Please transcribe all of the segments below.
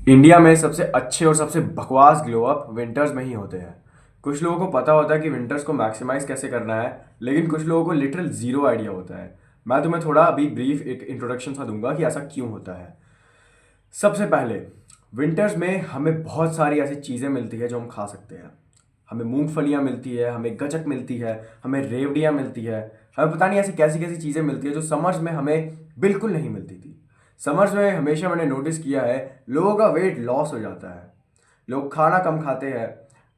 India में सबसे अच्छे और सबसे बकवास ग्लो अप विंटर्स में ही होते हैं। कुछ लोगों को पता होता है कि विंटर्स को मैक्सिमाइज कैसे करना है, लेकिन कुछ लोगों को लिटरल जीरो आइडिया होता है। मैं तुम्हें थोड़ा अभी ब्रीफ एक इंट्रोडक्शन सा दूंगा कि ऐसा क्यों होता है। सबसे पहले, विंटर्स में हमें बहुत सारी ऐसी चीज़ें मिलती है जो हम खा सकते हैं। हमें मूंगफलियाँ मिलती है, हमें गचक मिलती है, हमें रेवड़ियाँ मिलती है। हमें पता नहीं ऐसी कैसी कैसी चीज़ें मिलती है जो समर्स में हमें बिल्कुल नहीं मिलती थी। समर्स में हमेशा मैंने नोटिस किया है, लोगों का वेट लॉस हो जाता है। लोग खाना कम खाते हैं।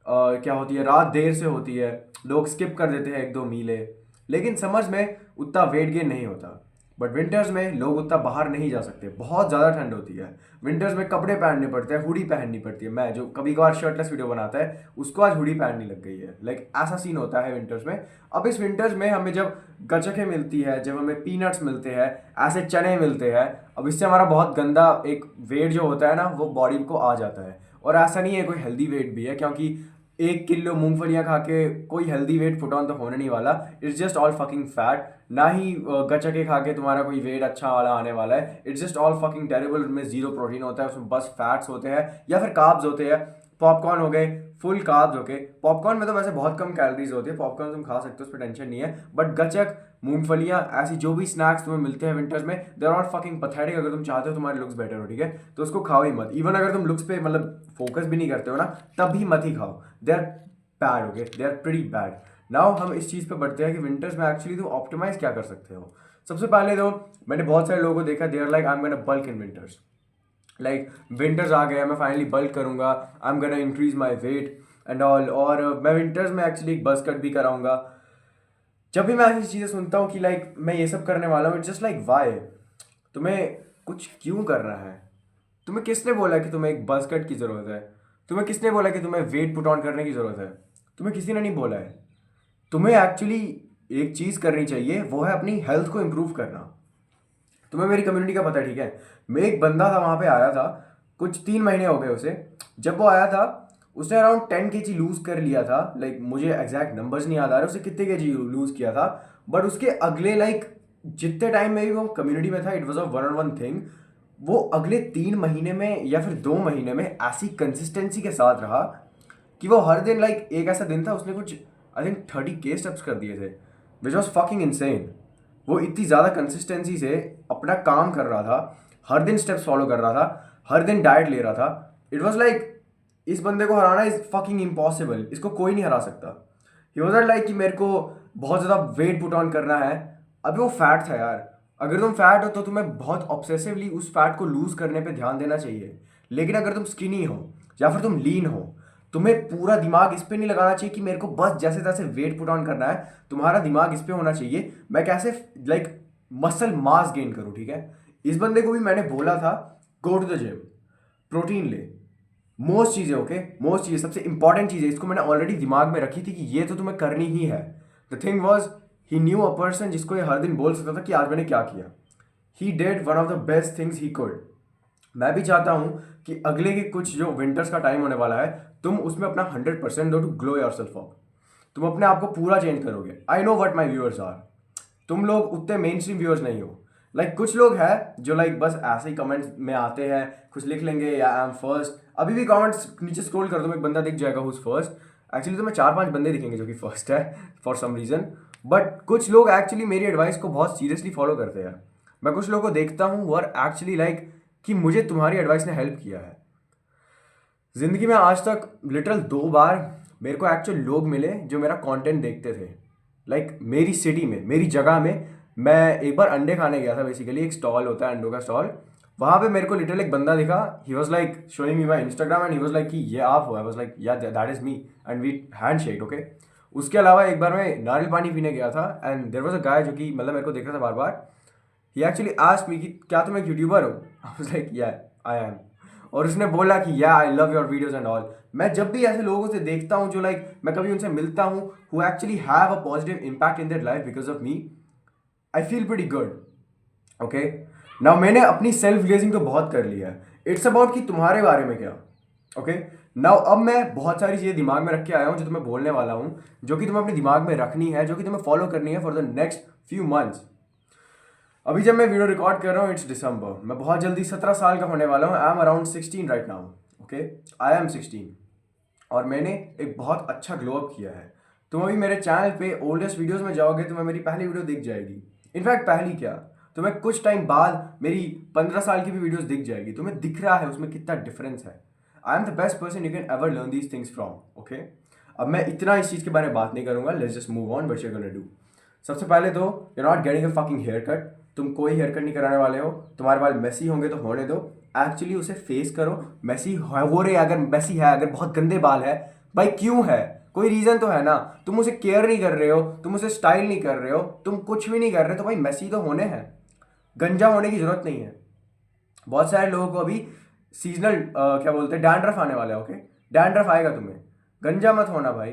क्या होती है, रात देर से होती है, लोग स्किप कर देते हैं एक दो मीले। लेकिन समर्स में उतना वेट गेन नहीं होता। बट विंटर्स में लोग उतना बाहर नहीं जा सकते, बहुत ज़्यादा ठंड होती है। विंटर्स में कपड़े पहनने पड़ते हैं, हुडी पहननी पड़ती है। मैं जो कभी कभार शर्टलेस वीडियो बनाता है उसको आज हुडी पहननी लग गई है। ऐसा सीन होता है विंटर्स में। अब इस विंटर्स में हमें जब गचकें मिलती है, जब हमें पीनट्स मिलते हैं, ऐसे चने मिलते हैं, अब इससे हमारा बहुत गंदा एक वेट जो होता है ना, वो बॉडी को आ जाता है। और ऐसा नहीं है कोई हेल्दी वेट भी है, क्योंकि 1 किलो मूंगफलियां खा के कोई हेल्दी वेट पुट ऑन तो होने नहीं वाला। It's just all fucking fat. ना ही गचके खा के तुम्हारा कोई वेट अच्छा वाला आने वाला है। It's just all fucking terrible. उसमें जीरो प्रोटीन होता है, उसमें बस फैट्स होते हैं या फिर कार्ब्स होते हैं। पॉपकॉर्न हो गए, फुल कार्ब्स हो गए। पॉपकॉर्न में तो वैसे बहुत कम कैलोरीज होती है, पॉपकॉर्न तुम खा सकते हो, उस पर टेंशन नहीं है। बट गचक, मूंगफलियां, ऐसी जो भी स्नैक्स तुम्हें मिलते हैं विंटर्स में, they are all fucking pathetic. अगर तुम चाहते हो तुम्हारे लुक्स बेटर हो, ठीक है, तो उसको खाओ ही मत। इवन अगर तुम लुक्स पे फोकस भी नहीं करते हो ना, तब भी मत ही खाओ। They are bad, okay, they are pretty bad. Now हम इस चीज़ पे बढ़ते हैं कि विंटर्स में एक्चुअली तुम ऑप्टिमाइज क्या कर सकते हो। सबसे पहले तो मैंने बहुत सारे लोगों को देखा, they are like I am gonna bulk in winters. Winters आ गया, मैं फाइनली बल्क करूंगा, I am gonna increase my weight and all. और मैं विंटर्स में एक्चुअली एक बस कट भी कराऊंगा। जब भी मैं ऐसी चीज़ें सुनता हूँ कि मैं ये सब करने वाला हूँ, इट्स जस्ट लाइक वाई। तुम्हें कुछ क्यों करना है? तुम्हें किसने बोला कि तुम्हें एक बस कट की ज़रूरत है? तुम्हें किसने बोला कि तुम्हें वेट पुट ऑन करने की ज़रूरत है? तुम्हें किसी ने नहीं बोला है। तुम्हें एक्चुअली एक चीज़ करनी चाहिए, वो है अपनी हेल्थ को इम्प्रूव करना। तुम्हें मेरी कम्युनिटी का पता है, ठीक है। मैं एक बंदा था, वहाँ पे आया था, कुछ 3 महीने हो गए उसे। जब वो आया था, उसने अराउंड 10 kg लूज कर लिया था। मुझे एग्जैक्ट नंबर्स नहीं याद आ रहे उसने कितने kg लूज किया था। बट उसके अगले जितने टाइम में भी वो कम्युनिटी में था, it was a one on one thing. वो अगले 3 महीने में या फिर 2 महीने में ऐसी कंसिस्टेंसी के साथ रहा कि वो हर दिन एक ऐसा दिन था, उसने कुछ आई थिंक 30 k स्टेप्स कर दिए थे, विच वॉज फकिंग इनसेन। वो इतनी ज़्यादा कंसिस्टेंसी से अपना काम कर रहा था, हर दिन स्टेप्स फॉलो कर रहा था, हर दिन डाइट ले रहा था। इट वॉज इस बंदे को हराना इज फकिंग इम्पॉसिबल, इसको कोई नहीं हरा सकता। ही वॉज कि मेरे को बहुत ज़्यादा वेट पुट ऑन करना है। अभी वो फैट था यार। अगर तुम फैट हो तो तुम्हें बहुत ऑब्सेसिवली उस फैट को लूज करने पे ध्यान देना चाहिए। लेकिन अगर तुम स्किनी हो या फिर तुम लीन हो, तुम्हें पूरा दिमाग इस पे नहीं लगाना चाहिए कि मेरे को बस जैसे तैसे वेट पुट ऑन करना है। तुम्हारा दिमाग इस पे होना चाहिए, मैं कैसे मसल मास गेन करूं, ठीक है। इस बंदे को भी मैंने बोला था, go to the gym, protein ले, मोस्ट चीज़ें, ओके, मोस्ट चीज़ें, सबसे इंपॉर्टेंट चीज़ें, इसको मैंने ऑलरेडी दिमाग में रखी थी कि ये तो तुम्हें करनी ही है। The thing was, he new a person जिसको ये हर दिन बोल सकता था कि आज मैंने क्या किया। He did one of the best things he could. मैं भी चाहता हूं कि अगले के कुछ जो विंटर्स का टाइम होने वाला है, तुम उसमें अपना 100% दो to glow yourself up. तुम अपने आप को पूरा चेंज करोगे। I know what my viewers are. तुम लोग उतने मेन स्ट्रीम व्यूअर्स नहीं हो। कुछ लोग हैं जो बस ऐसे ही कमेंट्स में आते हैं, कुछ लिख लेंगे या आई एम फर्स्ट। अभी भी कमेंट्स नीचे स्क्रॉल कर दो, एक बंदा दिख जाएगा हुज फर्स्ट। एक्चुअली तो मैं 4-5 बंदे दिखेंगे जो कि फर्स्ट है फॉर सम रीजन। बट कुछ लोग एक्चुअली मेरी एडवाइस को बहुत सीरियसली फॉलो करते हैं। मैं कुछ लोगों को देखता हूँ वो एक्चुअली कि मुझे तुम्हारी एडवाइस ने हेल्प किया है। जिंदगी में आज तक लिटरल 2 बार मेरे को एक्चुअल लोग मिले जो मेरा कंटेंट देखते थे। मेरी सिटी में, मेरी जगह में। मैं एक बार अंडे खाने गया था, बेसिकली एक स्टॉल होता है अंडों का स्टॉल। वहाँ पे मेरे को लिटरल एक बंदा दिखा, he was showing me my Instagram and he was कि ये आप हो। I was yeah that is me and we hand shake, okay. उसके अलावा एक बार मैं नारियल पानी पीने गया था एंड देयर वॉज अ गाय जो कि मेरे को देख रहा था बार बार। ही एक्चुअली आस्क्ड मी कि क्या तुम एक यूट्यूबर हो? आई वाज या आई एम। और उसने बोला कि या I love your videos and all. मैं जब भी ऐसे लोगों से देखता हूँ जो मैं कभी उनसे मिलता हूँ, who actually have a positive impact in their life because of me, I feel pretty good, okay. Now मैंने अपनी सेल्फ ग्लेजिंग तो बहुत कर लिया है। इट्स अबाउट कि तुम्हारे बारे में क्या, ओके। नाउ अब मैं बहुत सारी चीज़ें दिमाग में रख के आया हूँ जो तुम्हें बोलने वाला हूँ, जो कि तुम्हें अपने दिमाग में रखनी है, जो कि तुम्हें फॉलो करनी है for the next few months. अभी जब मैं वीडियो रिकॉर्ड कर रहा हूँ इट्स दिसंबर, मैं बहुत जल्दी 17 साल का होने वाला हूँ। I am around 16 right now, okay, I am 16। और मैंने एक बहुत अच्छा ग्लो अप किया है। तुम अभी मेरे चैनल पे ओल्डेस्ट वीडियोस में जाओगे, तुम्हें मेरी पहली वीडियो दिख जाएगी। इनफैक्ट पहली क्या, तुम्हें कुछ टाइम बाद मेरी 15 साल की भी वीडियोस दिख जाएगी। तुम्हें दिख रहा है उसमें कितना डिफरेंस है। I am the best person you can ever learn these things from, okay. अब मैं इतना इस चीज़ के बारे में बात नहीं करूंगा, let's just move on what you are gonna do. सबसे पहले तो you not getting a fucking hair cut. तुम कोई हेयर कट नहीं कराने वाले हो। तुम्हारे बाल मेसी होंगे तो होने दो, एक्चुअली उसे फेस करो। मेसी हो रहे, अगर मेसी है, अगर बहुत गंदे बाल है, भाई क्यों है, कोई रीजन तो है ना। तुम उसे केयर नहीं कर रहे हो, तुम उसे स्टाइल नहीं कर रहे हो, तुम कुछ भी नहीं कर रहे, तो भाई मेसी तो होने हैं। गंजा होने की जरूरत नहीं है। बहुत सारे लोगों को अभी सीजनल क्या बोलते हैं, डैंड्रफ आने वाला है, ओके। डैंड्रफ आएगा तुम्हें, गंजा मत होना भाई।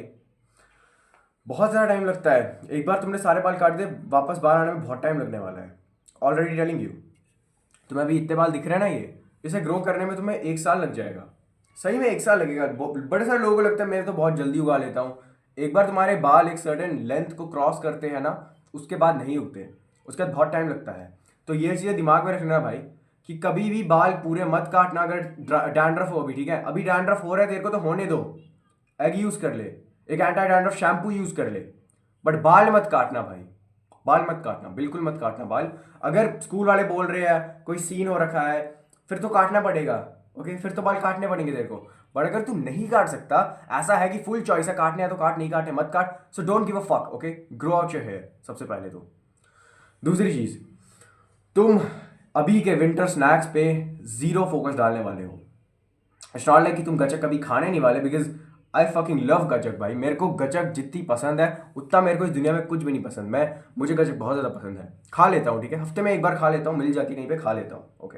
बहुत ज़्यादा टाइम लगता है। एक बार तुमने सारे बाल काट दिए, वापस बाल आने में बहुत टाइम लगने वाला है। Already telling you. तुम्हें अभी इतने बाल दिख रहे हैं ना, ये इसे ग्रो करने में तुम्हें 1 साल लग जाएगा। सही में 1 साल लगेगा। बड़े सारे लोगों को लगता है मैं तो बहुत जल्दी उगा लेता हूँ। एक बार तुम्हारे बाल एक सर्टेन लेंथ को क्रॉस करते हैं ना, उसके बाद नहीं उगते, उसके बाद बहुत टाइम लगता है। तो ये चीज़ें दिमाग में रखना भाई, कि कभी भी बाल पूरे मत काटना अगर डैंड्रफ हो अभी, ठीक है। अभी डैंड्रफ हो रहा है तेरे को तो होने दो, एग यूज़ कर ले, एक एंटी डैंड्रफ शैम्पू यूज़ कर ले, बट बाल मत काटना भाई। बाल मत काटना, बिल्कुल मत काटना बाल। अगर स्कूल वाले बोल रहे हैं, कोई सीन हो रखा है, फिर तो काटना पड़ेगा, ओके, फिर तो बाल काटने पड़ेंगे तेरे को। बट अगर तू नहीं काट सकता, ऐसा है कि फुल चॉइस है, काटने है तो काट, नहीं काटने मत काट, so don't give a fuck, okay. Grow out your hair, सबसे पहले तो। दूसरी चीज, तुम अभी के विंटर स्नैक्स पे जीरो फोकस डालने वाले हो। इट्स नॉट लाइक कि तुम गचक कभी खाने नहीं वाले, because I fucking love gachak भाई। मेरे को गचक जितनी पसंद है उतना मेरे को इस दुनिया में कुछ भी नहीं पसंद। मुझे गचक बहुत ज़्यादा पसंद है, खा लेता हूँ, ठीक है। हफ्ते में एक बार खा लेता हूँ, मिल जाती कहीं पे खा लेता हूँ, okay.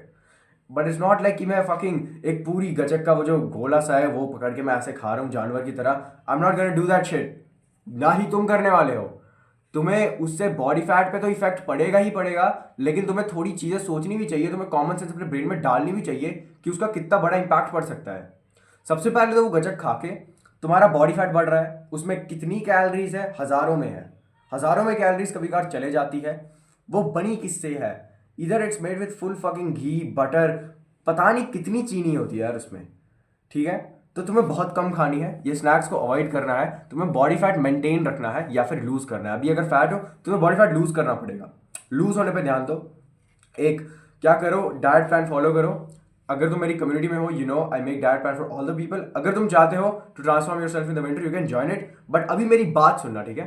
But it's not like कि मैं फकिंग एक पूरी गचक का वो जो गोला सा है वो पकड़ के मैं ऐसे खा रहा हूँ जानवर की तरह। I am not gonna do that shit. ना ही तुम करने वाले हो। तुम्हें उससे बॉडी फैट पे तो इफेक्ट पड़ेगा ही पड़ेगा, लेकिन तुम्हें थोड़ी चीज़ें सोचनी भी चाहिए, तुम्हें कॉमन सेंस अपने ब्रेन में डालनी भी चाहिए कि उसका कितना बड़ा इंपैक्ट पड़ सकता है। सबसे पहले तो वो गचक खा के तुम्हारा बॉडी फैट बढ़ रहा है, उसमें कितनी कैलोरीज है, हज़ारों में है। हज़ारों में कैलोरीज कभी कभार चले जाती है। वो बनी किससे है, इधर it's made with full fucking ghee, butter, पता नहीं कितनी चीनी होती है यार उसमें, ठीक है। तो तुम्हें बहुत कम खानी है, ये स्नैक्स को अवॉइड करना है। तुम्हें बॉडी फैट मेंटेन रखना है या फिर लूज करना है। अभी अगर फैट हो तुम्हें बॉडी फैट लूज करना पड़ेगा। लूज होने पे ध्यान दो। एक क्या करो, डाइट प्लान फॉलो करो। अगर तुम मेरी कम्युनिटी में हो, you know I make diet plan for all the people. अगर तुम चाहते हो to transform yourself in the winter, you can join it. But अभी मेरी बात सुनना, ठीक है।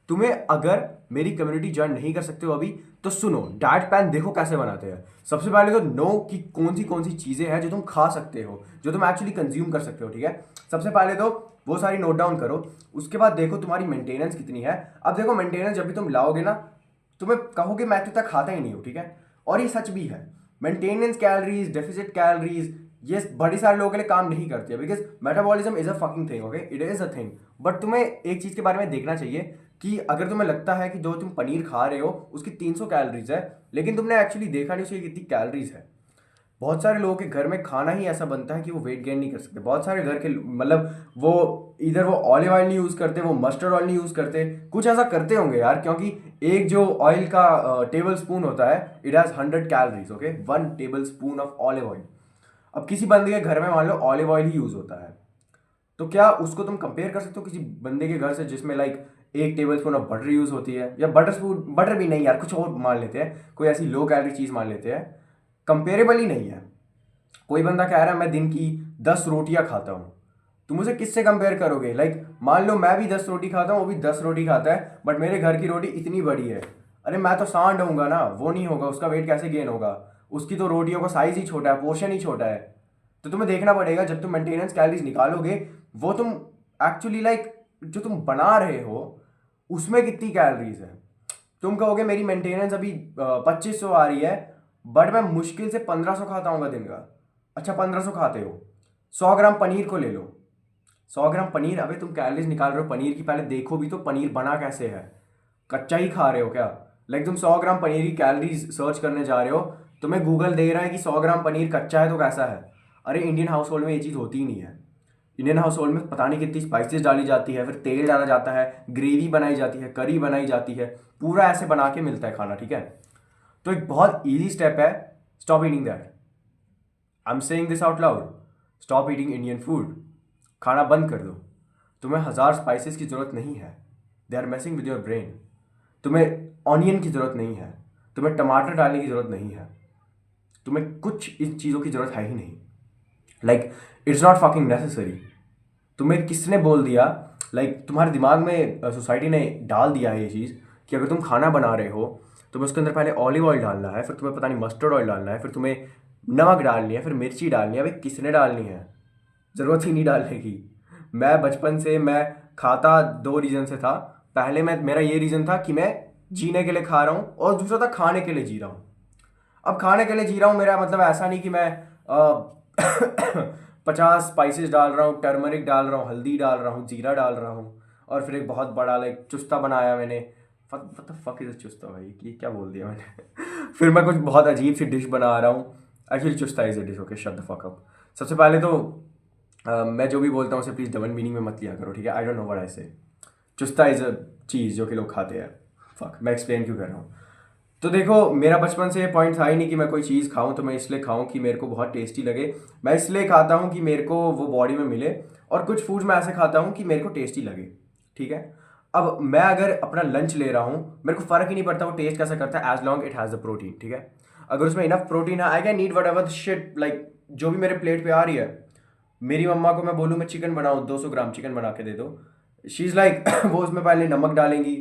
तुम्हें अगर मेरी कम्युनिटी ज्वाइन नहीं कर सकते हो अभी, तो सुनो, डाइट प्लान देखो कैसे बनाते हैं। सबसे पहले तो नो कि कौन सी चीज़ें हैं जो तुम खा सकते हो, जो तुम एक्चुअली कंज्यूम कर सकते हो, ठीक है। सबसे पहले तो वो सारी नोट डाउन करो। उसके बाद देखो तुम्हारी मेंटेनेंस कितनी है। अब देखो मेंटेनेंस जब भी तुम लाओगे ना, तुम्हें कहोगे मैं तो तक खाता ही नहीं हूँ, ठीक है। और ये सच भी है। मेंटेनेंस कैलोरीज, डेफिसिट कैलोरीज, ये बड़े सारे लोगों के लिए काम नहीं करती है, because metabolism is a fucking thing, okay, it is a thing. But तुम्हें एक चीज़ के बारे में देखना चाहिए कि अगर तुम्हें लगता है कि जो तुम पनीर खा रहे हो उसकी 300 कैलोरीज है, लेकिन तुमने एक्चुअली देखा नहीं उसकी कितनी कैलोरीज है। बहुत सारे लोगों के घर में खाना ही ऐसा बनता है कि वो वेट गेन नहीं कर सकते। बहुत सारे घर के मतलब वो इधर वो ऑलिव ऑयल नहीं यूज़ करते, वो मस्टर्ड ऑयल नहीं यूज़ करते, कुछ ऐसा करते होंगे यार, क्योंकि एक जो ऑयल का टेबल स्पून होता है, it has 100 calories, okay, 1 table spoon of olive oil. अब किसी बंदे के घर में मान लो ऑलिव ऑयल ही यूज़ होता है, तो क्या उसको तुम कंपेयर कर सकते हो किसी बंदे के घर से जिसमें like 1 table spoon of butter use होती है, या बटर भी नहीं यार, कुछ और मान लेते हैं, कोई ऐसी लो कैलोरी चीज़ मान लेते हैं, कंपेरेबल ही नहीं है। कोई बंदा कह रहा है मैं दिन की 10 रोटियां खाता हूँ, तुम उसे किससे कंपेयर करोगे। लाइक मान लो मैं भी 10 रोटी खाता हूँ, वो भी 10 रोटी खाता है, बट मेरे घर की रोटी इतनी बड़ी है। अरे मैं तो सांड होऊंगा ना, वो नहीं होगा, उसका वेट कैसे गेन होगा। उसकी तो रोटियों का साइज ही छोटा है, पोर्शन ही छोटा है। तो तुम्हें देखना पड़ेगा जब तुम मेंटेनेंस कैलोरीज निकालोगे, वो तुम एक्चुअली लाइक जो तुम बना रहे हो उसमें कितनी कैलोरीज है। तुम कहोगे मेरी मेंटेनेंस अभी 2500 आ रही है, बट मैं मुश्किल से 1500 खाता हूँ दिन का। अच्छा 1500 खाते हो, 100 ग्राम पनीर को ले लो। 100 ग्राम पनीर, अबे तुम कैलोरीज निकाल रहे हो पनीर की, पहले देखो भी तो पनीर बना कैसे है। कच्चा ही खा रहे हो क्या। लाइक तुम 100 ग्राम पनीर की कैलोरीज सर्च करने जा रहे हो, तुम्हें गूगल दे रहा है कि 100 ग्राम पनीर कच्चा है तो कैसा है। अरे इंडियन हाउस होल्ड में ये चीज़ होती ही नहीं है। इंडियन हाउस होल्ड में पता नहीं कितनी स्पाइसेस डाली जाती है, फिर तेल डाला जाता है, ग्रेवी बनाई जाती है, करी बनाई जाती है, पूरा ऐसे बना के मिलता है खाना, ठीक है। तो एक बहुत ईजी स्टेप है, stop eating that. I am saying this out loud, stop eating Indian food. खाना बंद कर दो। तुम्हें 1000 स्पाइसेस की ज़रूरत नहीं है, they are messing with your brain. तुम्हें ऑनियन की ज़रूरत नहीं है, तुम्हें टमाटर डालने की ज़रूरत नहीं है, तुम्हें कुछ इन चीज़ों की ज़रूरत है ही नहीं। Like it's not fucking necessary. तुम्हें किसने बोल दिया, तुम्हारे दिमाग में सोसाइटी ने डाल दिया है ये चीज़ कि अगर तुम खाना बना रहे हो तुम्हें उसके अंदर पहले ऑलिव ऑयल डालना है, फिर तुम्हें पता नहीं मस्टर्ड ऑयल डालना है, फिर तुम्हें नमक डालनी है, फिर मिर्ची डालनी है। भाई किसने डालनी है? ज़रूरत ही नहीं डालने की। मैं बचपन से मैं खाता 2 रीज़न से था। पहले मेरा ये रीज़न था कि मैं जीने के लिए खा रहा हूँ, और दूसरा था खाने के लिए जी रहा हूँ। अब खाने के लिए जी रहा हूँ मेरा मतलब ऐसा नहीं कि मैं 50 स्पाइसेस डाल रहा हूँ, टर्मरिक डाल रहा हूँ, हल्दी डाल रहा हूँ, जीरा डाल रहा हूँ, और फिर एक बहुत बड़ा चुस्ता बनाया मैंने। फक इज चुस्ता भाई, कि क्या बोल दिया मैंने। फिर मैं कुछ बहुत अजीब सी डिश बना रहा हूँ। एक्चुअली चुस्ता is a dish, okay shut the fuck up. सबसे पहले तो मैं जो भी बोलता हूँ उसे प्लीज़ डबल मीनिंग में मत लिया करो, ठीक है? I don't know what I से। चुस्ता इज़ अ चीज़ जो कि लोग खाते हैं। फक, मैं एक्सप्लेन क्यों कर रहा हूँ। तो देखो, मेरा बचपन से ये पॉइंट था ही नहीं कि मैं कोई चीज़ खाऊं तो मैं इसलिए खाऊं कि मेरे को बहुत टेस्टी लगे। मैं इसलिए खाता हूं कि मेरे को वो बॉडी में मिले, और कुछ फूड्स मैं ऐसे खाता हूं कि मेरे को टेस्टी लगे, ठीक है? अब मैं अगर अपना लंच ले रहा हूं, मेरे को फ़र्क ही नहीं पड़ता वो टेस्ट कैसा करता है, as long it has the protein, ठीक है? अगर उसमें इनफ प्रोटीन है, I can eat whatever the shit, जो भी मेरे प्लेट पे आ रही है। मेरी मम्मा को मैं बोलूँ मैं चिकन बनाऊँ, 200 ग्राम चिकन बना के दे दो, शी इज़ लाइक वो उसमें पहले नमक डालेंगी,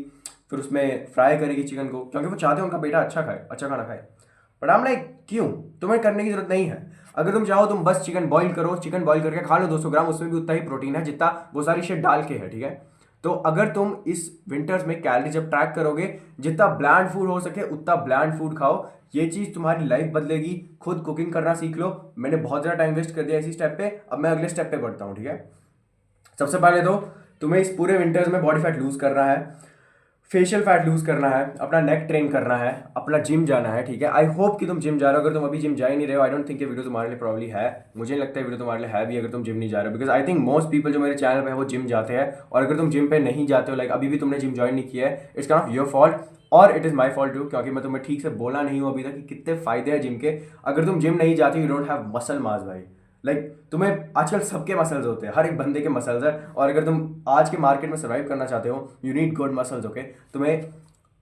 फिर उसमें फ्राई करेगी चिकन को, क्योंकि वो चाहते हैं उनका बेटा अच्छा खाए, अच्छा खाना खाए। बट आई एम लाइक क्यों? तुम्हें करने की जरूरत नहीं है। अगर तुम चाहो तुम बस चिकन बॉईल करो, चिकन बॉईल करके खा लो 200 ग्राम, उसमें भी उतना ही प्रोटीन है जितना वो सारी शेट डाल के है, ठीक है? तो अगर तुम इस विंटर्स में कैलोरी जब ट्रैक करोगे, जितना ब्लैंड फूड हो सके उतना ब्लैंड फूड खाओ। ये चीज़ तुम्हारी लाइफ बदलेगी। खुद कुकिंग करना सीख लो। मैंने बहुत ज़्यादा टाइम वेस्ट कर दिया इसी स्टेप पे, अब मैं अगले स्टेप पे बढ़ता हूँ, ठीक है? सबसे पहले तो तुम्हें इस पूरे विंटर्स में बॉडी फैट लूज करना है, फेशियल फैट लूज करना है, अपना नेक ट्रेन करना है, अपना जिम जाना है, ठीक है? आई होप कि तुम जिम जा रहे हो। अगर तुम अभी जिम जा ही नहीं रहे हो, आई डोंट थिंक ये वीडियो तुम्हारे लिए प्रॉब्ली है। मुझे नहीं लगता है वीडियो तुम्हारे लिए है भी, अगर तुम जिम नहीं जा रहे हो, because I think most people जो मेरे चैनल पे है वो जिम जाते हैं। और अगर तुम जिम पे नहीं जाते हो, अभी भी तुमने जिम ज्वाइन नहीं किया है, it's kind of your fault, और it is my fault too, क्योंकि मैं तुम्हें ठीक से बोला नहीं हूँ अभी तक कि कितने फायदे हैं जिम के। अगर तुम जिम नहीं जाते, you don't have muscle mass भाई। तुम्हें आजकल सबके मसल्स होते हैं, हर एक बंदे के मसल्स है, और अगर तुम आज के मार्केट में सर्वाइव करना चाहते हो, you need good muscles, okay? तुम्हें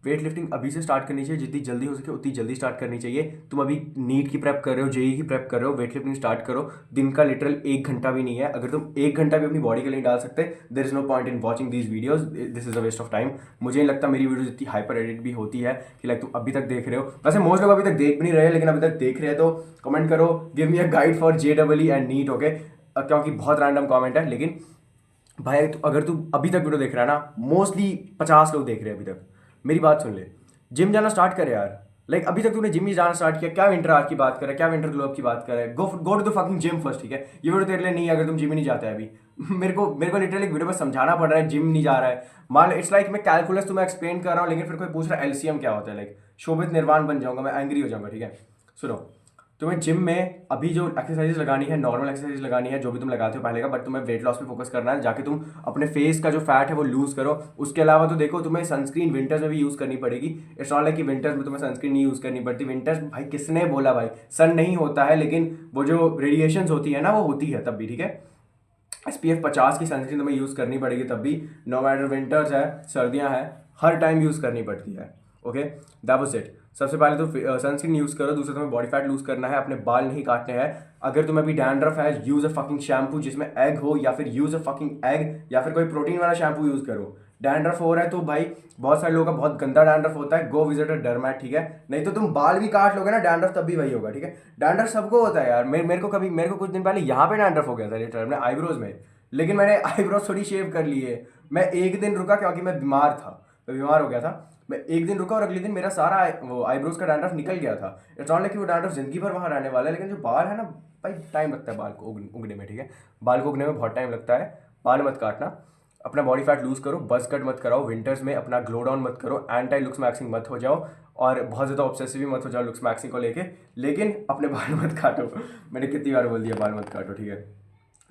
वेट लिफ्टिंग अभी से स्टार्ट करनी चाहिए, जितनी जल्दी हो सके उतनी जल्दी स्टार्ट करनी चाहिए। तुम अभी नीट की प्रेप कर रहे हो, जेई की प्रेप कर रहे हो, वेट लिफ्टिंग स्टार्ट करो। दिन का लिटरल 1 घंटा भी नहीं है। अगर तुम 1 घंटा भी अपनी बॉडी के लिए डाल सकते, there is no point in watching these videos, this is a waste of time. मुझे नहीं लगता मेरी वीडियोज इतनी हाइपर एडिट भी होती है कि तुम अभी तक देख रहे हो। वैसे मोस्ट लोग अभी तक देख भी नहीं रहे, लेकिन अभी तक देख रहे हैं तो कमेंट करो, give me a guide for JEE and NEET, okay? क्योंकि बहुत रैंडम कॉमेंट है, लेकिन भाई अगर तू अभी तक वीडियो देख रहा है ना, मोस्टली 50 लोग देख रहे हैं अभी तक, मेरी बात सुन ले, जिम जाना स्टार्ट कर यार। अभी तक तूने जिम ही जाना स्टार्ट किया, क्या विंटर आर की बात कर रहा है, क्या विंटर ग्लोब की बात कर रहा है? Go to the fucking gym first, ठीक है? ये वीडियो तेरे लिए नहीं है अगर तुम जिम ही नहीं जाता है अभी। मेरे को लिटरली वीडियो में समझाना पड़ रहा है, जिम नहीं जा रहा है। मान इट्स लाइक मैं कैलकुलस तुम्हें एक्सप्लेन कर रहा हूँ, लेकिन फिर कोई पूछ रहा है LCM क्या होता है, शोभित निर्वाण बन जाऊंगा, मैं एंग्री हो जाऊंगा, ठीक है? सुनो, तुम्हें जिम में अभी जो एक्सरसाइज लगानी है, नॉर्मल एक्सरसाइज लगानी है जो भी तुम लगाते हो पहले का, बट तुम्हें वेट लॉस पे फोकस करना है, जाके तुम अपने फेस का जो फैट है वो लूज करो। उसके अलावा तो देखो, तुम्हें सनस्क्रीन विंटर्स में भी यूज़ करनी पड़ेगी। इट्स नॉट लाइक कि विंटर्स में तुम्हें सनस्क्रीन नहीं यूज़ करनी पड़ती। विंटर्स भाई किसने बोला भाई सन नहीं होता है, लेकिन वो जो रेडिएशन होती है ना वो होती है तब भी, ठीक है? SPF 50 की सनस्क्रीन तुम्हें यूज़ करनी पड़ेगी तब भी, नो मैटर विंटर्स है, सर्दियाँ हैं, हर टाइम यूज़ करनी पड़ती है, ओके? That was it. सबसे पहले तो सनस्क्रीन यूज़ करो, दूसरा तुम्हें बॉडी फैट लूज़ करना है, अपने बाल नहीं काटने हैं। अगर तुम्हें अभी डैंड्रफ है, यूज़ अ फकिंग शैम्पू जिसमें एग हो, या फिर यूज़ अ फकिंग एग, या फिर कोई प्रोटीन वाला शैम्पू यूज़ करो। डैंड्रफ हो रहा है तो भाई बहुत सारे लोगों का बहुत गंदा डैंड्रफ होता है, गो विजिट अ डर्मैट, ठीक है? नहीं तो तुम बाल भी काट लोगे ना, डैंड्रफ तब भी वही होगा, ठीक है? डैंड्रफ सबको होता है यार। मेरे को कुछ दिन पहले यहाँ पे डैंड्रफ हो गया था लिटरली, अपने आईब्रोज में, लेकिन मैंने आईब्रोज थोड़ी शेव कर ली है। मैं एक दिन रुका क्योंकि मैं बीमार था, मैं बीमार हो गया था। मैं एक दिन रुका और अगले दिन मेरा सारा वो आईब्रोज का डैंड्रफ निकल गया था। इट्स नॉट लाइक कि वो डैंड्रफ जिंदगी भर वहाँ रहने वाला है, लेकिन जो बाल है ना भाई, टाइम लगता है बाल को उगने में, ठीक है? बाल को उगने में बहुत टाइम लगता है। बाल मत काटना, अपना बॉडी फैट लूज करो, बस कट मत कराओ विंटर्स में, अपना ग्लो डाउन मत करो, एंटी लुक्स मैक्सिंग मत हो जाओ, और बहुत ज़्यादा ऑब्सेसिव भी मत हो जाओ लुक्स मैक्सिंग को लेके, लेकिन अपने बाल मत काटो। मैंने कितनी बार बोल दिया बाल मत काटो, ठीक है?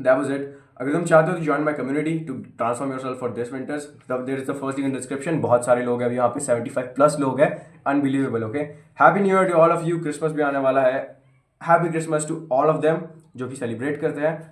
That was it. अगर तुम चाहते हो तो join my community to transform yourself for this winters, there is the first link in description. बहुत सारे लोग हैं अभी यहाँ पे, 75+ लोग हैं। Unbelievable. Okay, happy new year to all of you. Christmas भी आने वाला है, happy Christmas to all of them जो कि सेलिब्रेट करते हैं।